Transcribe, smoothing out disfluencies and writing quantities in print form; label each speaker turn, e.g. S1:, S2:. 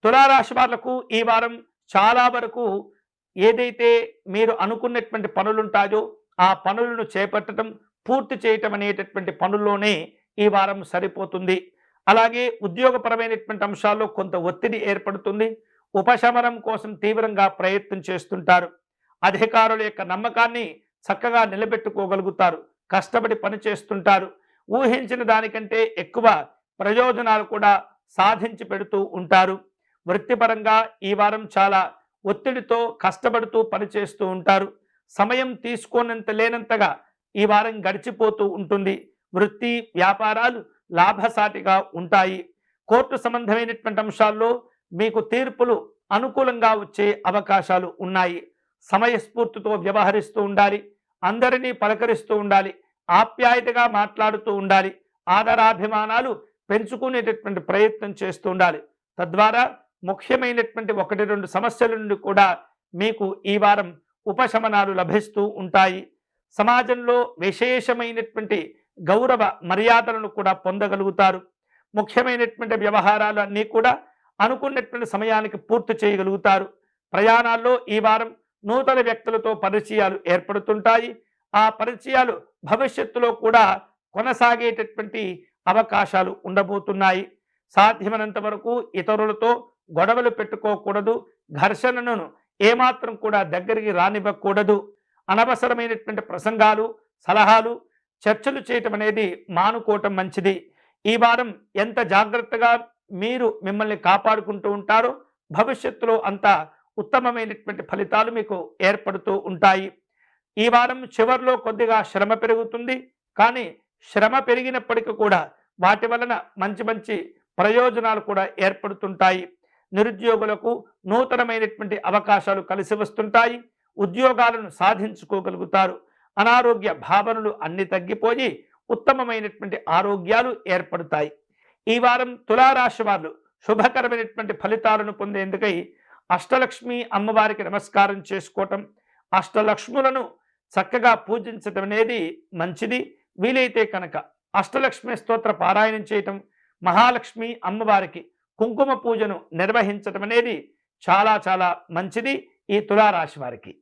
S1: తులారాశి వాళ్లకు ఈ వారం చాలా వరకు ఏదైతే మీరు అనుకున్నటువంటి పనులుంటాయో ఆ పనులను చేపట్టడం, పూర్తి చేయటం అనేటటువంటి పనుల్లోనే ఈ వారం సరిపోతుంది. అలాగే ఉద్యోగపరమైనటువంటి అంశాల్లో కొంత ఒత్తిడి ఏర్పడుతుంది. ఉపశమనం కోసం తీవ్రంగా ప్రయత్నం చేస్తుంటారు. అధికారుల యొక్క నమ్మకాన్ని చక్కగా నిలబెట్టుకోగలుగుతారు. కష్టపడి పని చేస్తుంటారు. ఊహించిన దానికంటే ఎక్కువ ప్రయోజనాలు కూడా సాధించి పెడుతూ ఉంటారు. వృత్తిపరంగా ఈ వారం చాలా ఒత్తిడితో కష్టపడుతూ పనిచేస్తూ ఉంటారు. సమయం తీసుకోనంత లేనంతగా ఈ వారం గడిచిపోతూ ఉంటుంది. వృత్తి వ్యాపారాలు లాభసాటిగా ఉంటాయి. కోర్టు సంబంధమైనటువంటి అంశాల్లో మీకు తీర్పులు అనుకూలంగా వచ్చే అవకాశాలు ఉన్నాయి. సమయస్ఫూర్తితో వ్యవహరిస్తూ ఉండాలి. అందరినీ పలకరిస్తూ ఉండాలి. ఆప్యాయతగా మాట్లాడుతూ ఉండాలి. ఆదరాభిమానాలు పెంచుకునేటటువంటి ప్రయత్నం చేస్తూ ఉండాలి. తద్వారా ముఖ్యమైనటువంటి 1-2 సమస్యల నుండి కూడా మీకు ఈ వారం ఉపశమనాలు లభిస్తూ ఉంటాయి. సమాజంలో విశేషమైనటువంటి గౌరవ మర్యాదలను కూడా పొందగలుగుతారు. ముఖ్యమైనటువంటి వ్యవహారాలు అన్నీ కూడా అనుకున్నటువంటి సమయానికి పూర్తి చేయగలుగుతారు. ప్రయాణాల్లో ఈ వారం నూతన వ్యక్తులతో పరిచయాలు ఏర్పడుతుంటాయి. ఆ పరిచయాలు భవిష్యత్తులో కూడా కొనసాగేటటువంటి అవకాశాలు ఉండబోతున్నాయి. సాధ్యమైనంత వరకు ఇతరులతో గొడవలు పెట్టుకోకూడదు. ఘర్షణను ఏమాత్రం కూడా దగ్గరికి రానివ్వకూడదు. అనవసరమైనటువంటి ప్రసంగాలు, సలహాలు, చర్చలు చేయటం అనేది మానుకోవటం మంచిది. ఈ వారం ఎంత జాగ్రత్తగా మీరు మిమ్మల్ని కాపాడుకుంటూ ఉంటారో భవిష్యత్తులో అంత ఉత్తమమైనటువంటి ఫలితాలు మీకు ఏర్పడుతూ ఉంటాయి. ఈ వారం చివరిలో కొద్దిగా శ్రమ పెరుగుతుంది. కానీ శ్రమ పెరిగినప్పటికీ కూడా వాటి వలన మంచి మంచి ప్రయోజనాలు కూడా ఏర్పడుతుంటాయి. నిరుద్యోగులకు నూతనమైనటువంటి అవకాశాలు కలిసి వస్తుంటాయి. ఉద్యోగాలను సాధించుకోగలుగుతారు. అనారోగ్య భావనలు అన్ని తగ్గిపోయి ఉత్తమమైనటువంటి ఆరోగ్యాలు ఏర్పడతాయి. ఈ వారం తులారాశి వారు శుభకరమైనటువంటి ఫలితాలను పొందేందుకై అష్టలక్ష్మి అమ్మవారికి నమస్కారం చేసుకోవటం, అష్టలక్ష్ములను చక్కగా పూజించటం అనేది మంచిది. వీలైతే కనుక అష్టలక్ష్మి స్తోత్ర పారాయణం చేయటం, మహాలక్ష్మి అమ్మవారికి కుంకుమ పూజను నిర్వహించటం అనేది చాలా చాలా మంచిది ఈ తులారాశి వారికి.